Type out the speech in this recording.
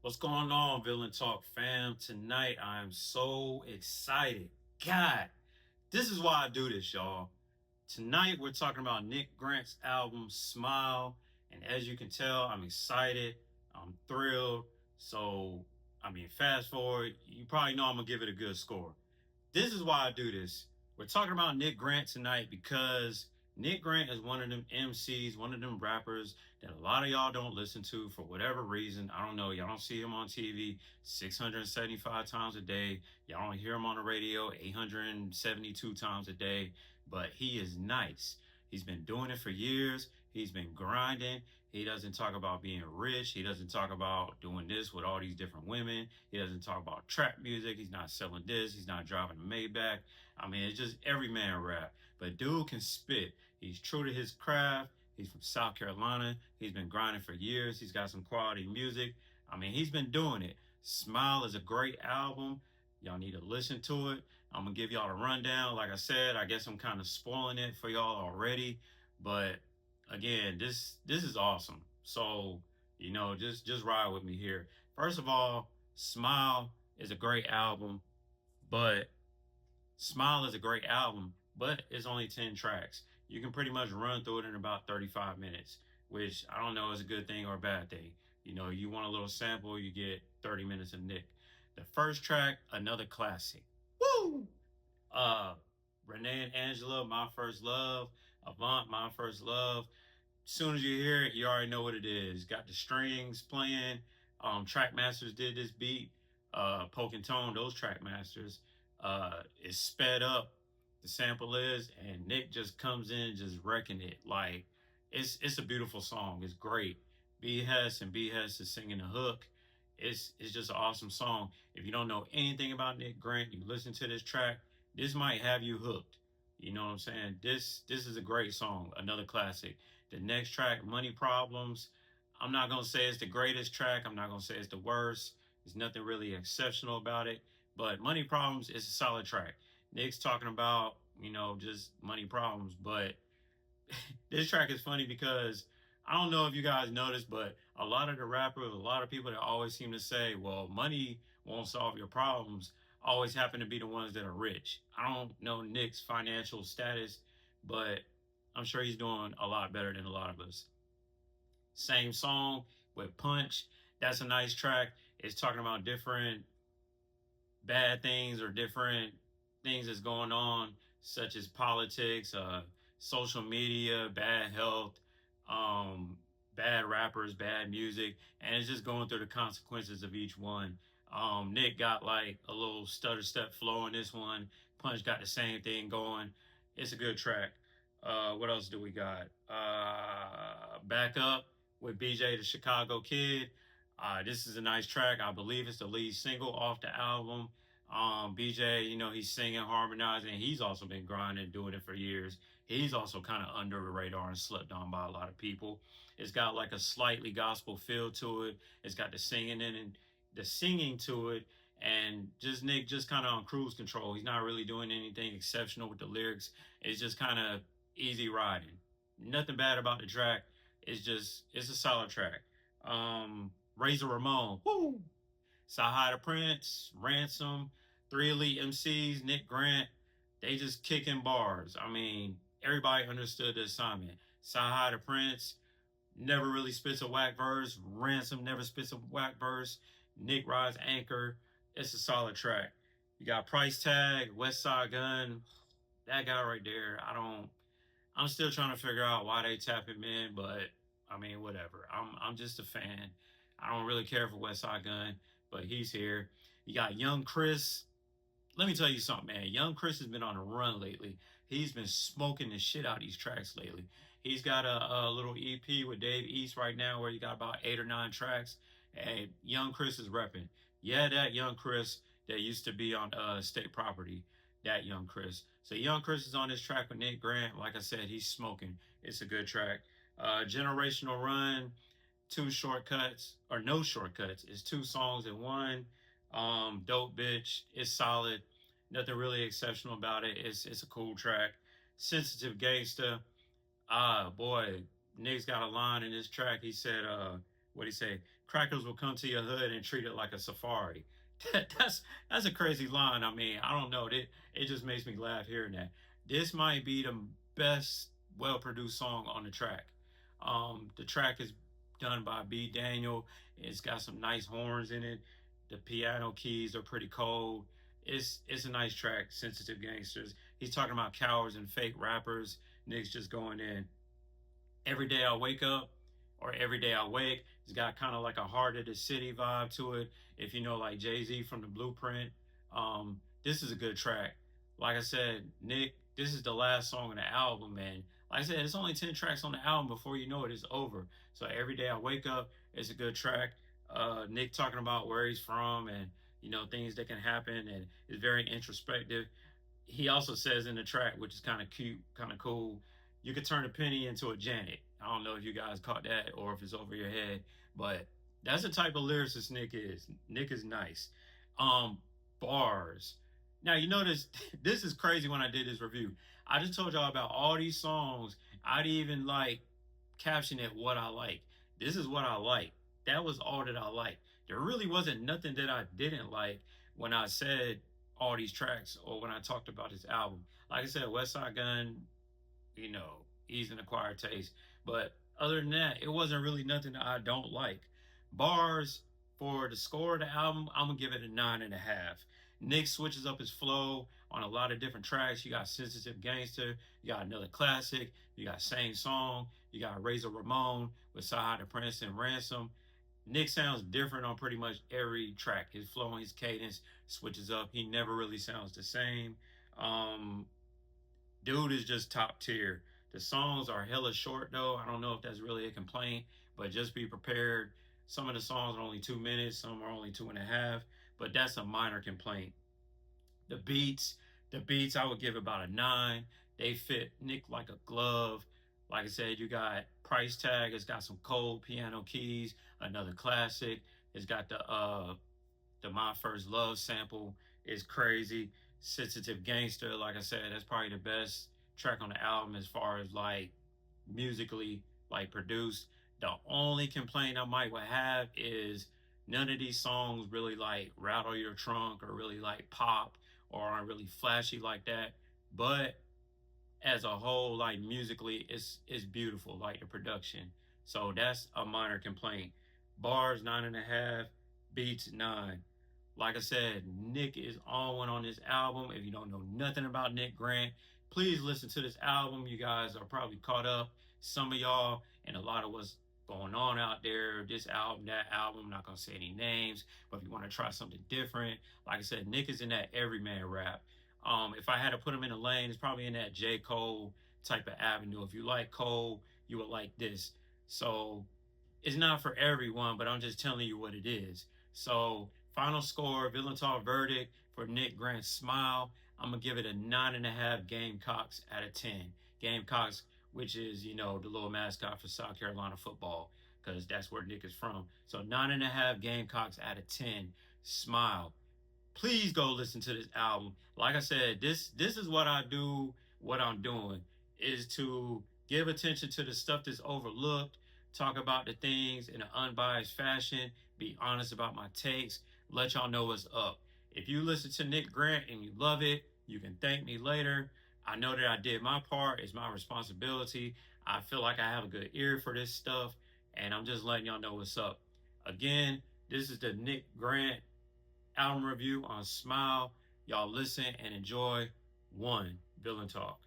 What's going on, Villain Talk fam? Tonight I am so excited. God, this is why I do this, y'all. Tonight we're talking about Nick Grant's album Smile, and as you can tell, I'm excited. I'm thrilled. So, fast forward, you probably know I'm gonna give it a good score. This is why I do this. We're talking about Nick Grant tonight because Nick Grant is one of them MCs, one of them rappers that a lot of y'all don't listen to for whatever reason. I don't know. Y'all don't see him on TV 675 times a day. Y'all don't hear him on the radio 872 times a day, but he is nice. He's been doing it for years. He's been grinding. He doesn't talk about being rich. He doesn't talk about doing this with all these different women. He doesn't talk about trap music. He's not selling this. He's not driving a Maybach. It's just every man rap. But dude can spit. He's true to his craft. He's from South Carolina. He's been grinding for years. He's got some quality music. He's been doing it. Smile is a great album. Y'all need to listen to it. I'm going to give y'all the rundown. Like I said, I guess I'm kind of spoiling it for y'all already. But again, this is awesome. So, just ride with me here. First of all, Smile is a great album, but it's only 10 tracks. You can pretty much run through it in about 35 minutes, which I don't know is a good thing or a bad thing. You want a little sample, you get 30 minutes of Nick. The first track, another classic. Woo! Renee and Angela, My First Love. Avant, My First Love. As soon as you hear it, you already know what it is. Got the strings playing. Trackmasters did this beat. Poke and Tone, those Trackmasters. It's sped up. The sample is, and Nick just comes in just wrecking it. Like it's a beautiful song. It's great. B Hess is singing the hook. It's just an awesome song. If you don't know anything about Nick Grant, you listen to this track, this might have you hooked. You know what I'm saying? This is a great song, another classic. The next track, Money Problems. I'm not gonna say it's the greatest track. I'm not gonna say it's the worst. There's nothing really exceptional about it. But Money Problems is a solid track. Nick's talking about, just money problems. But this track is funny because I don't know if you guys noticed, but a lot of the rappers, a lot of people that always seem to say, well, money won't solve your problems, always happen to be the ones that are rich. I don't know Nick's financial status, but I'm sure he's doing a lot better than a lot of us. Same song with Punch. That's a nice track. It's talking about different bad things or different things that's going on, such as politics, social media, bad health, bad rappers, bad music, and it's just going through the consequences of each one. Nick got like a little stutter step flow in this one. Punch got the same thing going. It's a good track. What else do we got? Back Up with BJ the Chicago Kid. This is a nice track. I believe it's the lead single off the album. BJ, he's singing, harmonizing. He's also been grinding, doing it for years. He's also kind of under the radar and slept on by a lot of people. It's got like a slightly gospel feel to it. It's got the singing to it, and just Nick just kind of on cruise control. He's not really doing anything exceptional with the lyrics. It's just kind of easy riding. Nothing bad about the track. It's a solid track. Razor Ramon, woo! Sahai the Prince, Ransom, three elite MCs, Nick Grant, they just kicking bars. Everybody understood the assignment. Sahai the Prince never really spits a whack verse. Ransom never spits a whack verse. Nick rides anchor. It's a solid track. You got Price Tag, West Side Gun. That guy right there, I'm still trying to figure out why they tap him in, but whatever. I'm just a fan. I don't really care for West Side Gun, but he's here. You got Young Chris. Let me tell you something, man. Young Chris has been on a run lately. He's been smoking the shit out of these tracks lately. He's got a little EP with Dave East right now where he got about 8 or 9 tracks. And Young Chris is repping. Yeah, that Young Chris that used to be on State Property. That Young Chris. So Young Chris is on this track with Nick Grant. Like I said, he's smoking. It's a good track. Generational Run, two shortcuts or no shortcuts. It's 2 songs in one. Dope Bitch. It's solid. Nothing really exceptional about it. It's a cool track. Sensitive Gangsta. Boy, Nick's got a line in this track. He said, what'd he say? crackers will come to your hood and treat it like a safari. That's a crazy line. I mean, I don't know. It just makes me laugh hearing that. This might be the best well produced song on the track. The track is done by B. Daniel. It's got some nice horns in it. The piano keys are pretty cold. It's a nice track. Sensitive Gangsters. He's talking about cowards and fake rappers. Nick's just going in. Every day I wake up, or every day I wake, it's got kind of like a heart of the city vibe to it. If you know, like Jay-Z from the Blueprint, this is a good track. Like I said, Nick, this is the last song on the album, and like I said, it's only 10 tracks on the album. Before you know it, it's over. So every day I wake up, it's a good track. Nick talking about where he's from and things that can happen, and it's very introspective. He also says in the track, which is kind of cute, kind of cool, you could turn a penny into a Janet. I don't know if you guys caught that or if it's over your head, but that's the type of lyricist Nick is. Nick is nice. Um, Bars. Now you notice this is crazy when I did this review. I just told y'all about all these songs. I'd even like caption it what I like. This is what I like. That was all that I liked. There really wasn't nothing that I didn't like when I said all these tracks or when I talked about this album. Like I said, Westside Gunn, he's an acquired taste. But other than that, it wasn't really nothing that I don't like. Bars, for the score of the album, I'm gonna give it a 9.5. Nick switches up his flow on a lot of different tracks. You got Sensitive Gangster, you got Another Classic, you got Same Song, you got Razor Ramon with Sahai the Prince and Ransom. Nick sounds different on pretty much every track. His flow and his cadence switches up. He never really sounds the same. Dude is just top tier. The songs are hella short though. I don't know if that's really a complaint, but just be prepared. Some of the songs are only 2 minutes, some are only 2.5, but that's a minor complaint. The beats, I would give about a 9. They fit Nick like a glove. Like I said, you got Price Tag. It's got some cold piano keys. Another Classic. It's got the My First Love sample. Is crazy. Sensitive Gangster. Like I said, that's probably the best track on the album as far as like musically like produced. The only complaint I might have is none of these songs really like rattle your trunk or really like pop or aren't really flashy like that. But as a whole, like musically, it's beautiful, like the production. So that's a minor complaint. Bars 9.5, beats 9. Like I said, Nick is on one on this album. If you don't know nothing about Nick Grant, please listen to this album. You guys are probably caught up. Some of y'all and a lot of what's going on out there, this album, that album, I'm not gonna say any names, but if you want to try something different, like I said, Nick is in that everyman rap. If I had to put him in a lane, it's probably in that J. Cole type of avenue. If you like Cole, you would like this. So it's not for everyone, but I'm just telling you what it is. So final score, Villain Talk verdict for Nick Grant's Smile. I'm gonna give it a 9.5 Gamecocks out of 10. Gamecocks, which is, the little mascot for South Carolina football, because that's where Nick is from. So 9.5 Gamecocks out of 10. Smile. Please go listen to this album. Like I said, this is what I do. What I'm doing is to give attention to the stuff that's overlooked, talk about the things in an unbiased fashion, be honest about my takes, let y'all know what's up. If you listen to Nick Grant and you love it, you can thank me later. I know that I did my part. It's my responsibility. I feel like I have a good ear for this stuff, and I'm just letting y'all know what's up. Again, this is the Nick Grant album review on Smile. Y'all listen and enjoy. One, Villain Talk.